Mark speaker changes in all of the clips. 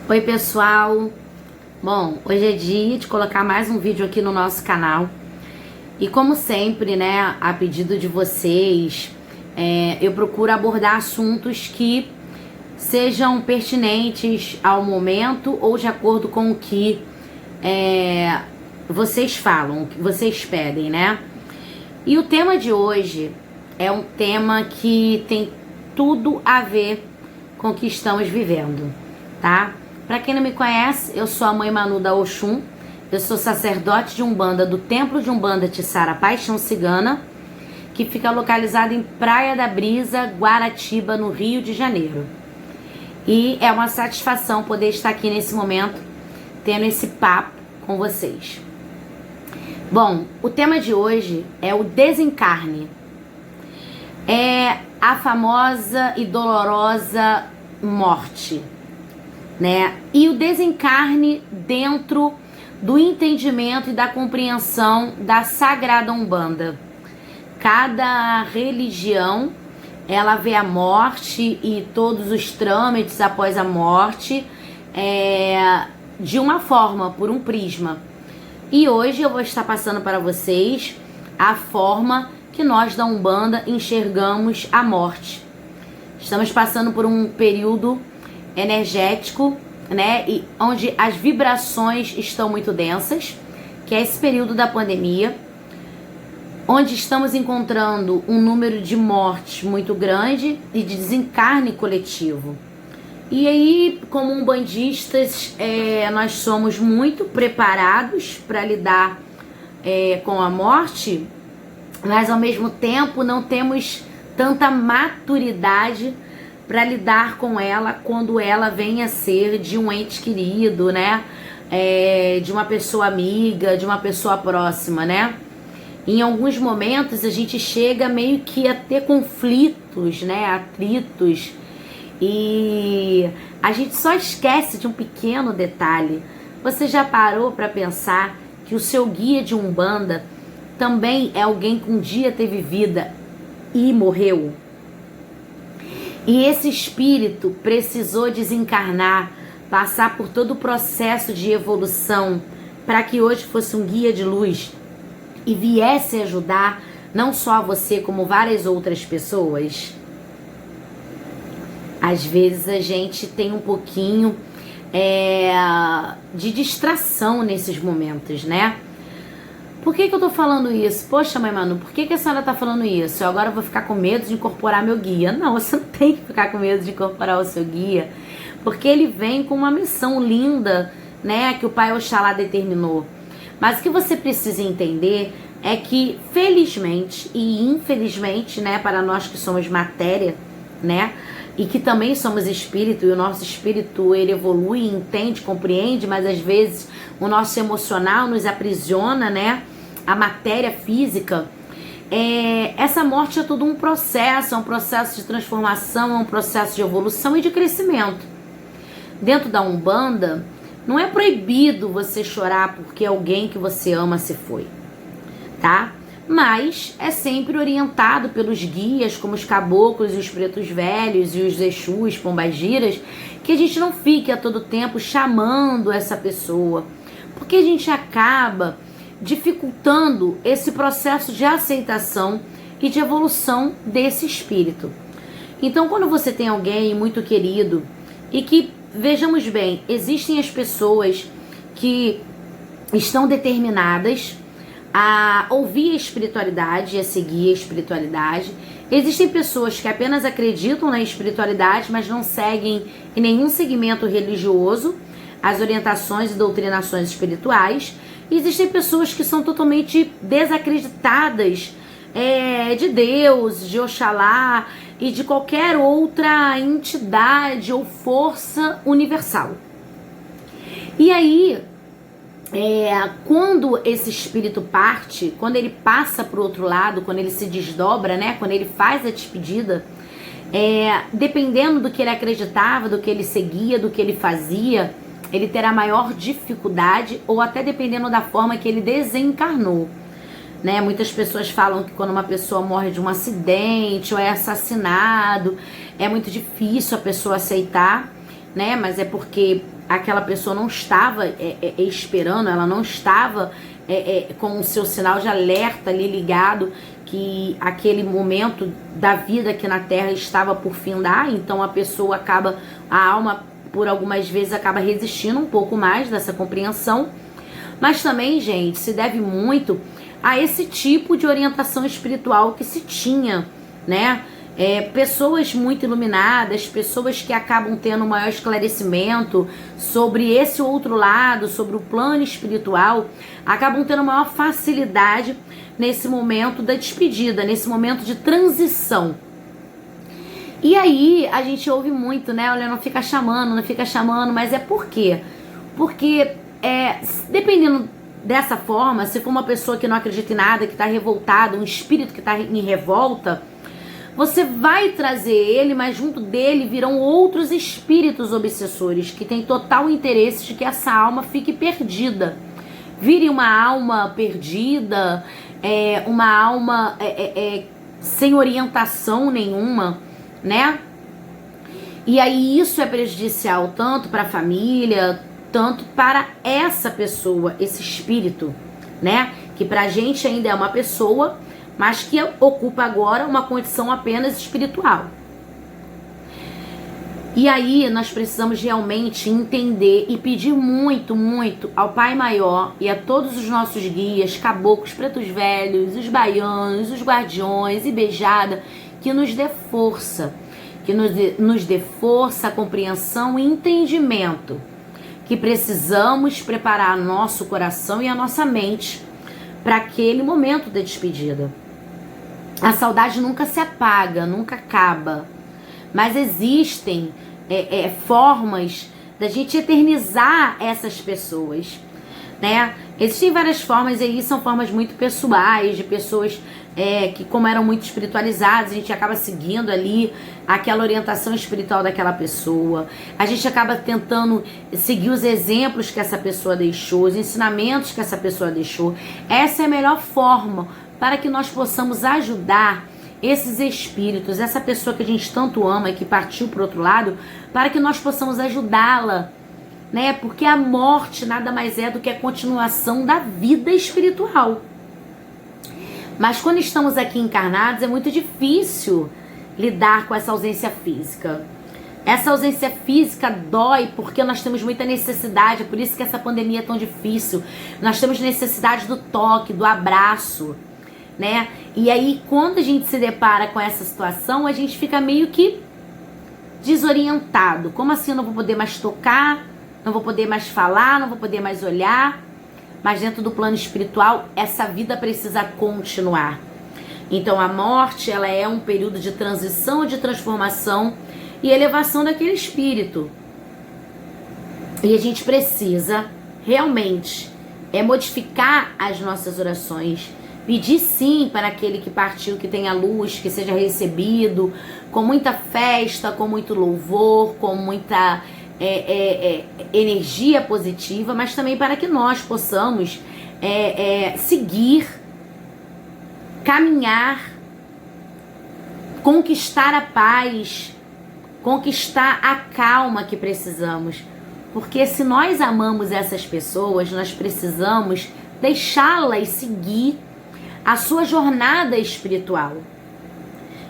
Speaker 1: Oi pessoal, bom, hoje é dia de colocar mais um vídeo aqui no nosso canal e como sempre, né, a pedido de vocês, eu procuro abordar assuntos que sejam pertinentes ao momento ou de acordo com o que vocês falam, o que vocês pedem, né? E o tema de hoje é um tema que tem tudo a ver com o que estamos vivendo, tá? Para quem não me conhece, eu sou a Mãe Manu da Oxum, eu sou sacerdote de Umbanda do Templo de Umbanda Tiçara Paixão Cigana, que fica localizado em Praia da Brisa, Guaratiba, no Rio de Janeiro. E é uma satisfação poder estar aqui nesse momento, tendo esse papo com vocês. Bom, o tema de hoje é o desencarne. É a famosa e dolorosa morte, né? E o desencarne dentro do entendimento e da compreensão da Sagrada Umbanda. Cada religião, ela vê a morte e todos os trâmites após a morte de uma forma, por um prisma. E hoje eu vou estar passando para vocês a forma que nós da Umbanda enxergamos a morte. Estamos passando por um período energético, né, e onde as vibrações estão muito densas, que é esse período da pandemia, onde estamos encontrando um número de mortes muito grande e de desencarne coletivo. E aí, como umbandistas, nós somos muito preparados para lidar com a morte, mas ao mesmo tempo não temos tanta maturidade para lidar com ela quando ela vem a ser de um ente querido, né? De uma pessoa amiga, de uma pessoa próxima, né? Em alguns momentos a gente chega meio que a ter conflitos, né? Atritos, e a gente só esquece de um pequeno detalhe. Você já parou para pensar que o seu guia de Umbanda também é alguém que um dia teve vida e morreu? E esse espírito precisou desencarnar, passar por todo o processo de evolução para que hoje fosse um guia de luz e viesse ajudar não só você, como várias outras pessoas. Às vezes a gente tem um pouquinho de distração nesses momentos, né? Por que eu tô falando isso? Poxa, Mãe Manu, por que a senhora tá falando isso? Eu agora vou ficar com medo de incorporar meu guia. Não, você não tem que ficar com medo de incorporar o seu guia, porque ele vem com uma missão linda, né, que o Pai Oxalá determinou. Mas o que você precisa entender é que, felizmente e infelizmente, né, para nós que somos matéria, né, e que também somos espírito, e o nosso espírito, ele evolui, entende, compreende, mas às vezes o nosso emocional nos aprisiona, né, a matéria física. Essa morte é todo um processo de transformação, é um processo de evolução e de crescimento. Dentro da Umbanda, não é proibido você chorar porque alguém que você ama se foi, tá? Mas é sempre orientado pelos guias, como os caboclos e os pretos velhos e os exus, pombagiras, que a gente não fique a todo tempo chamando essa pessoa, porque a gente acaba dificultando esse processo de aceitação e de evolução desse espírito. Então, quando você tem alguém muito querido e que, vejamos bem, existem as pessoas que estão determinadas a ouvir a espiritualidade e a seguir a espiritualidade. Existem pessoas que apenas acreditam na espiritualidade, mas não seguem em nenhum segmento religioso as orientações e doutrinações espirituais. E existem pessoas que são totalmente desacreditadas de Deus, de Oxalá e de qualquer outra entidade ou força universal. E aí, quando esse espírito parte, quando ele passa para o outro lado, quando ele se desdobra, né, quando ele faz a despedida, dependendo do que ele acreditava, do que ele seguia, do que ele fazia, ele terá maior dificuldade, ou até dependendo da forma que ele desencarnou, né? Muitas pessoas falam que quando uma pessoa morre de um acidente ou é assassinado, é muito difícil a pessoa aceitar, né? Mas é porque aquela pessoa não estava esperando, ela não estava com o seu sinal de alerta ali ligado, que aquele momento da vida aqui na Terra estava por findar. Então a pessoa acaba, a alma por algumas vezes acaba resistindo um pouco mais dessa compreensão. Mas também, gente, se deve muito a esse tipo de orientação espiritual que se tinha, né? Pessoas muito iluminadas, pessoas que acabam tendo um maior esclarecimento sobre esse outro lado, sobre o plano espiritual, acabam tendo maior facilidade nesse momento da despedida, nesse momento de transição. E aí a gente ouve muito, né? Olha, não fica chamando, mas é por quê? Porque dependendo dessa forma, se for uma pessoa que não acredita em nada, que está revoltada, um espírito que está em revolta, você vai trazer ele, mas junto dele virão outros espíritos obsessores que têm total interesse de que essa alma fique perdida. Vire uma alma perdida, uma alma sem orientação nenhuma, né? E aí isso é prejudicial tanto para a família, tanto para essa pessoa, esse espírito, né? Que pra gente ainda é uma pessoa, mas que ocupa agora uma condição apenas espiritual. E aí nós precisamos realmente entender e pedir muito, muito ao Pai Maior e a todos os nossos guias, caboclos, pretos velhos, os baianos, os guardiões e beijada, que nos dê força, que nos dê força, compreensão e entendimento, que precisamos preparar nosso coração e a nossa mente para aquele momento da despedida. A saudade nunca se apaga, nunca acaba, mas existem formas da gente eternizar essas pessoas, né? Existem várias formas, e aí são formas muito pessoais, de pessoas que, como eram muito espiritualizadas, a gente acaba seguindo ali aquela orientação espiritual daquela pessoa, a gente acaba tentando seguir os exemplos que essa pessoa deixou, os ensinamentos que essa pessoa deixou. Essa é a melhor forma para que nós possamos ajudar esses espíritos, essa pessoa que a gente tanto ama e que partiu para o outro lado, para que nós possamos ajudá-la, né? Porque a morte nada mais é do que a continuação da vida espiritual. Mas quando estamos aqui encarnados, é muito difícil lidar com essa ausência física. Essa ausência física dói porque nós temos muita necessidade, é por isso que essa pandemia é tão difícil. Nós temos necessidade do toque, do abraço, né? E aí, quando a gente se depara com essa situação, a gente fica meio que desorientado. Como assim eu não vou poder mais tocar, não vou poder mais falar, não vou poder mais olhar? Mas dentro do plano espiritual, essa vida precisa continuar. Então a morte, ela é um período de transição, de transformação e elevação daquele espírito. E a gente precisa realmente modificar as nossas orações, pedir sim para aquele que partiu, que tenha luz, que seja recebido com muita festa, com muito louvor, com muita energia positiva, mas também para que nós possamos seguir, caminhar, conquistar a paz, conquistar a calma que precisamos. Porque se nós amamos essas pessoas, nós precisamos deixá-las seguir a sua jornada espiritual.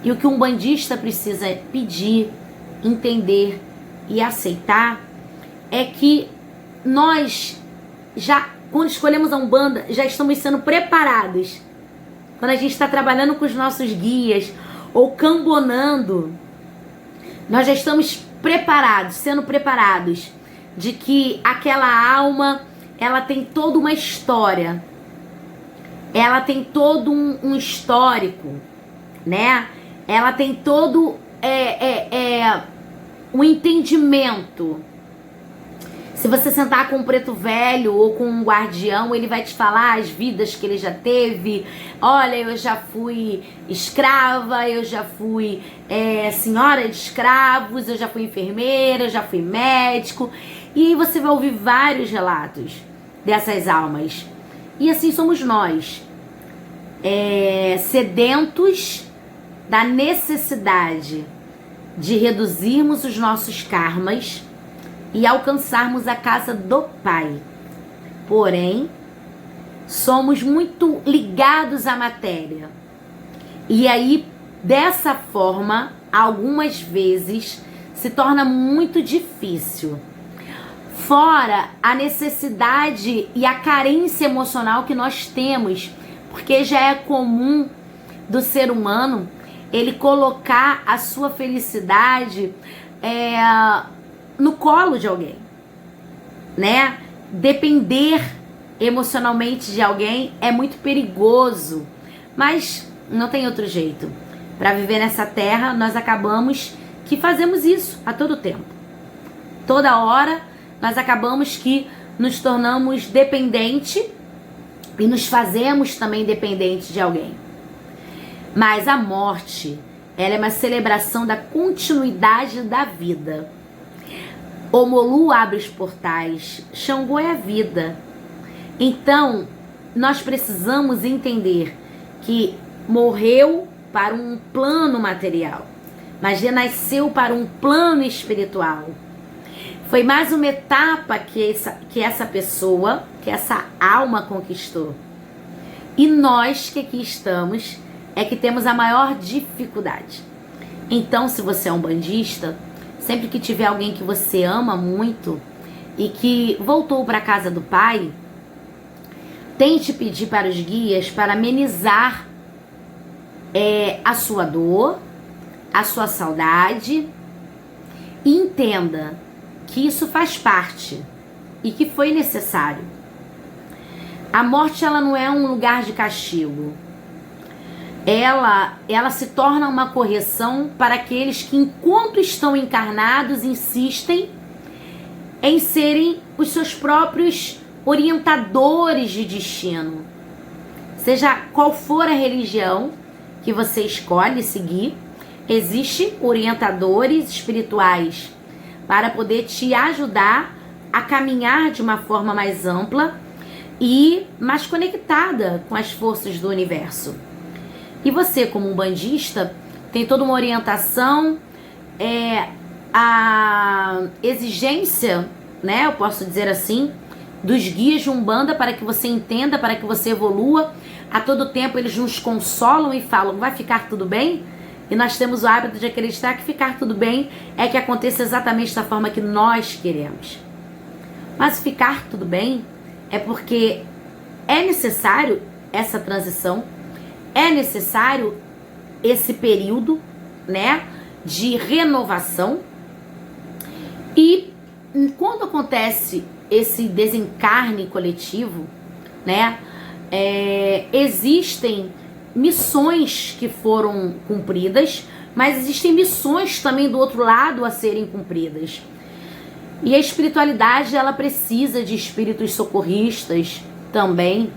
Speaker 1: E o que um umbandista precisa pedir, entender e aceitar é que nós já, quando escolhemos a Umbanda, já estamos sendo preparados. Quando a gente está trabalhando com os nossos guias ou cambonando, nós já estamos preparados, sendo preparados de que aquela alma, ela tem toda uma história, ela tem todo um histórico, né? Ela tem todo um entendimento. Se você sentar com um preto velho ou com um guardião, ele vai te falar as vidas que ele já teve. Olha, eu já fui escrava, eu já fui senhora de escravos, eu já fui enfermeira, eu já fui médico. E aí você vai ouvir vários relatos dessas almas. E assim somos nós, sedentos da necessidade de reduzirmos os nossos karmas, e alcançarmos a casa do Pai. Porém, somos muito ligados à matéria. E aí, dessa forma, algumas vezes se torna muito difícil. Fora a necessidade e a carência emocional que nós temos, porque já é comum do ser humano ele colocar a sua felicidade no colo de alguém, né? Depender emocionalmente de alguém é muito perigoso, mas não tem outro jeito. Para viver nessa terra, nós acabamos que fazemos isso a todo tempo. Toda hora, nós acabamos que nos tornamos dependentes e nos fazemos também dependentes de alguém. Mas a morte, ela é uma celebração da continuidade da vida. Omolu abre os portais, Xangô é a vida. Então, nós precisamos entender que morreu para um plano material, mas renasceu para um plano espiritual. Foi mais uma etapa que essa pessoa, que essa alma conquistou. E nós que aqui estamos é que temos a maior dificuldade. Então, se você é um bandista, sempre que tiver alguém que você ama muito e que voltou para a casa do Pai, tente pedir para os guias para amenizar a sua dor, a sua saudade, e entenda que isso faz parte e que foi necessário. A morte, ela não é um lugar de castigo. Ela se torna uma correção para aqueles que, enquanto estão encarnados, insistem em serem os seus próprios orientadores de destino. Seja qual for a religião que você escolhe seguir, existem orientadores espirituais para poder te ajudar a caminhar de uma forma mais ampla e mais conectada com as forças do universo. E você, como um bandista, tem toda uma orientação, a exigência, né, eu posso dizer assim, dos guias de Umbanda para que você entenda, para que você evolua. A todo tempo eles nos consolam e falam, vai ficar tudo bem? E nós temos o hábito de acreditar que ficar tudo bem é que aconteça exatamente da forma que nós queremos. Mas ficar tudo bem é porque é necessário essa transição, é necessário esse período, né, de renovação. E quando acontece esse desencarne coletivo, né, existem missões que foram cumpridas, mas existem missões também do outro lado a serem cumpridas. E a espiritualidade, ela precisa de espíritos socorristas também.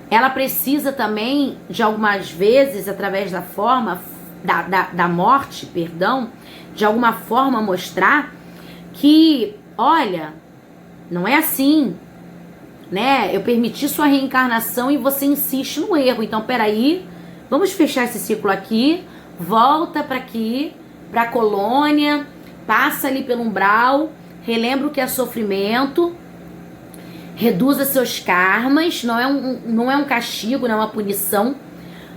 Speaker 1: Ela precisa também, de algumas vezes, através da forma da morte, de alguma forma mostrar que, olha, não é assim, né? Eu permiti sua reencarnação e você insiste no erro. Então, peraí, vamos fechar esse ciclo aqui, volta para aqui, para a colônia, passa ali pelo umbral, relembra o que é sofrimento, reduza seus karmas, não é um castigo, não é uma punição,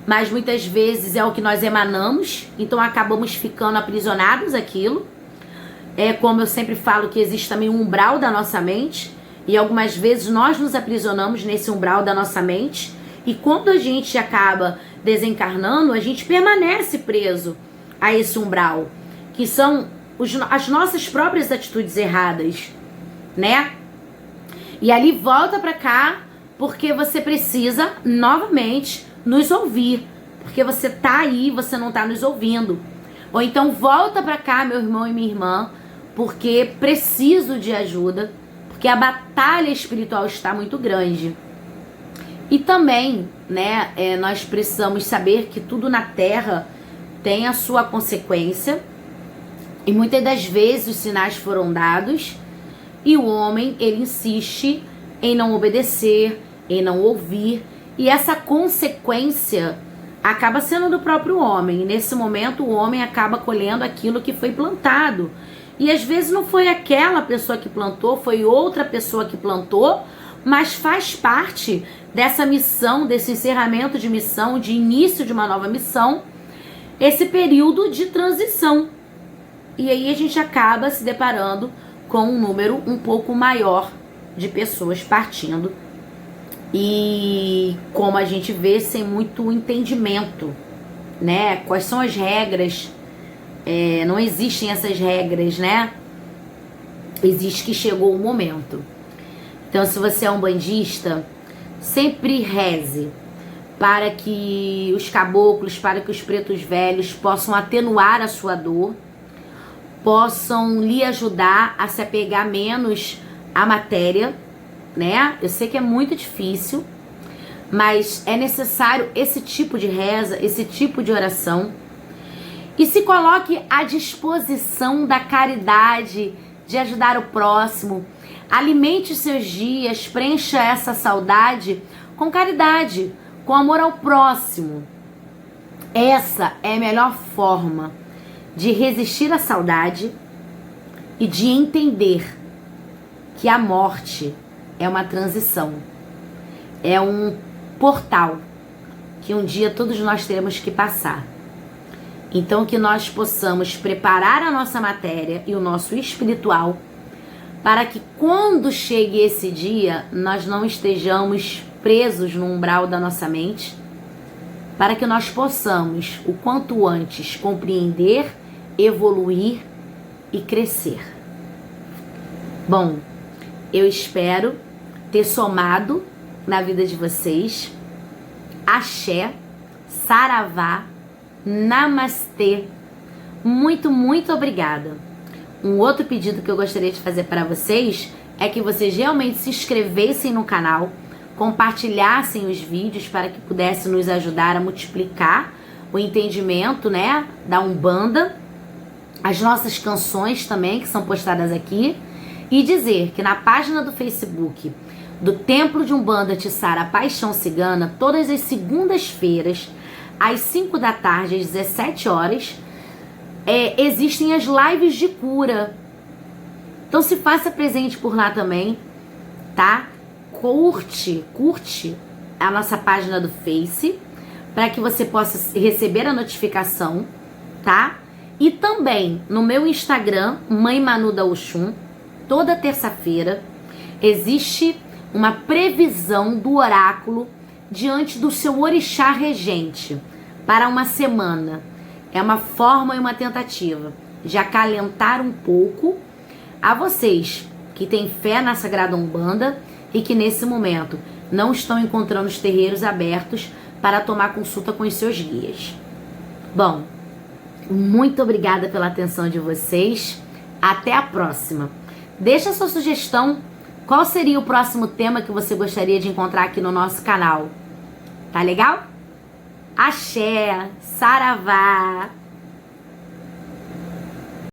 Speaker 1: mas muitas vezes é o que nós emanamos, então acabamos ficando aprisionados àquilo. É como eu sempre falo, que existe também um umbral da nossa mente, e algumas vezes nós nos aprisionamos nesse umbral da nossa mente, e quando a gente acaba desencarnando, a gente permanece preso a esse umbral, que são as nossas próprias atitudes erradas, né? E ali volta pra cá, porque você precisa novamente nos ouvir, porque você tá aí, você não tá nos ouvindo. Ou então volta pra cá, meu irmão e minha irmã, porque preciso de ajuda, porque a batalha espiritual está muito grande. E também, né, nós precisamos saber que tudo na Terra tem a sua consequência, e muitas das vezes os sinais foram dados, e o homem, ele insiste em não obedecer, em não ouvir, e essa consequência acaba sendo do próprio homem. E nesse momento o homem acaba colhendo aquilo que foi plantado E às vezes não foi aquela pessoa que plantou, foi outra pessoa que plantou, mas faz parte dessa missão, desse encerramento de missão, de início de uma nova missão, esse período de transição. E aí a gente acaba se deparando com um número um pouco maior de pessoas partindo. E como a gente vê, sem muito entendimento, né? Quais são as regras? Não existem essas regras, né? Existe que chegou o momento. Então, se você é um bandista, sempre reze para que os caboclos, para que os pretos velhos possam atenuar a sua dor, possam lhe ajudar a se apegar menos à matéria, né? Eu sei que é muito difícil, mas é necessário esse tipo de reza, esse tipo de oração. E se coloque à disposição da caridade, de ajudar o próximo. Alimente seus dias, preencha essa saudade com caridade, com amor ao próximo. Essa é a melhor forma de resistir à saudade e de entender que a morte é uma transição, é um portal que um dia todos nós teremos que passar. Então que nós possamos preparar a nossa matéria e o nosso espiritual para que quando chegue esse dia nós não estejamos presos no umbral da nossa mente, para que nós possamos o quanto antes compreender, evoluir e crescer. Bom, eu espero ter somado na vida de vocês. Axé, Saravá, Namastê. Muito, muito obrigada. Um outro pedido que eu gostaria de fazer para vocês é que vocês realmente se inscrevessem no canal, compartilhassem os vídeos para que pudesse nos ajudar a multiplicar o entendimento, né, da Umbanda, as nossas canções também que são postadas aqui, e dizer que na página do Facebook do Templo de Umbanda Tiçara Paixão Cigana, todas as segundas-feiras, às 5 da tarde, às 17 horas, existem as lives de cura. Então se faça presente por lá também, tá? Curte a nossa página do Face, para que você possa receber a notificação, tá? E também no meu Instagram, Mãe Manu da Oxum, toda terça-feira, existe uma previsão do oráculo diante do seu orixá regente para uma semana. É uma forma e uma tentativa de acalentar um pouco a vocês que têm fé na Sagrada Umbanda e que nesse momento não estão encontrando os terreiros abertos para tomar consulta com os seus guias. Bom, muito obrigada pela atenção de vocês. Até a próxima. Deixa a sua sugestão. Qual seria o próximo tema que você gostaria de encontrar aqui no nosso canal? Tá legal? Axé, Saravá.